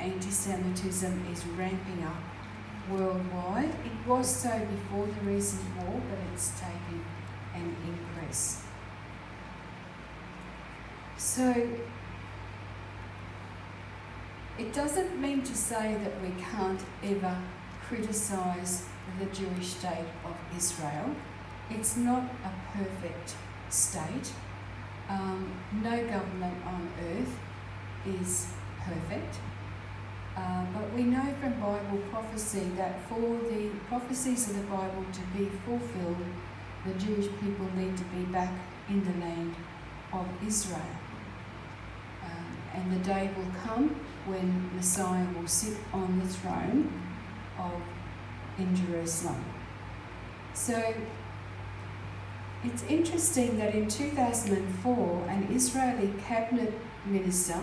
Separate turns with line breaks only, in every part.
anti-Semitism is ramping up worldwide. It was so before the recent war, but it's taken an increase. So it doesn't mean to say that we can't ever criticise the Jewish state of Israel. It's not a perfect state. No government on earth is perfect. But we know from Bible prophecy that for the prophecies of the Bible to be fulfilled, the Jewish people need to be back in the land of Israel. And the day will come when Messiah will sit on the throne in Jerusalem. So it's interesting that in 2004, an Israeli cabinet minister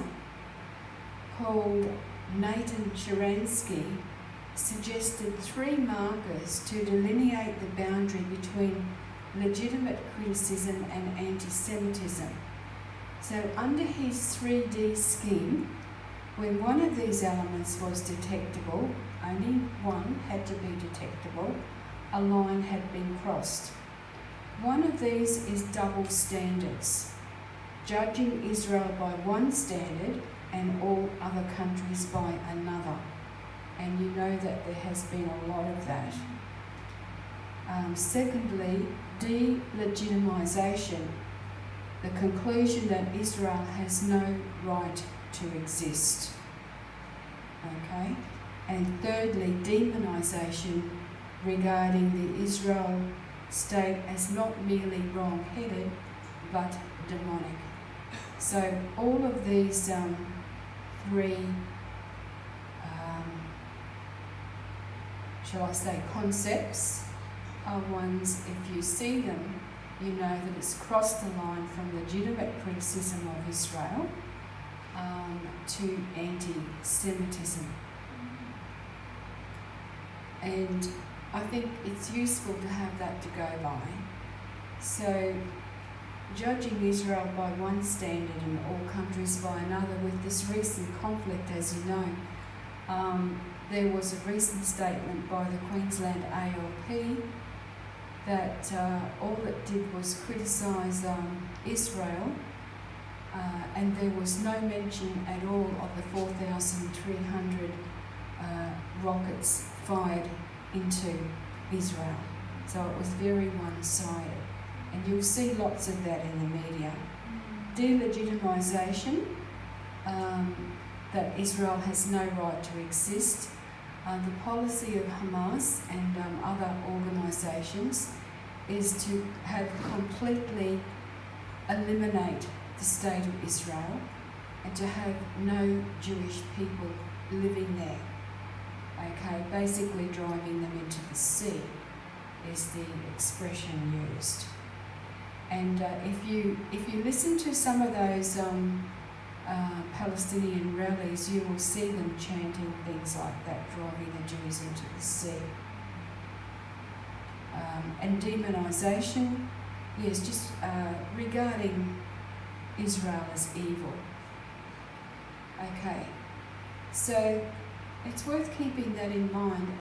called Nathan Sharansky suggested 3 markers to delineate the boundary between legitimate criticism and anti-Semitism. So under his 3D scheme, when one of these elements was detectable, only one had to be detectable, a line had been crossed. One of these is double standards, judging Israel by one standard and all other countries by another. And you know that there has been a lot of that. Secondly, delegitimisation, the conclusion that Israel has no right to exist. Okay? And thirdly, demonisation regarding the Israel state as not merely wrong-headed, but demonic. So all of these 3, shall I say, concepts are ones, if you see them, you know that it's crossed the line from legitimate criticism of Israel to anti-Semitism. And I think it's useful to have that to go by. So, judging Israel by one standard and all countries by another, with this recent conflict, as you know, there was a recent statement by the Queensland ALP that all it did was criticise Israel, and there was no mention at all of the 4,300 rockets fired into Israel. So it was very one-sided. And you'll see lots of that in the media. Delegitimisation, that Israel has no right to exist. The policy of Hamas and other organisations is to have completely eliminate the state of Israel and to have no Jewish people living there. Okay, basically driving them into the sea is the expression used. And if you listen to some of those Palestinian rallies, you will see them chanting things like that, driving the Jews into the sea. And demonisation, yes, just regarding Israel as evil. Okay, so it's worth keeping that in mind.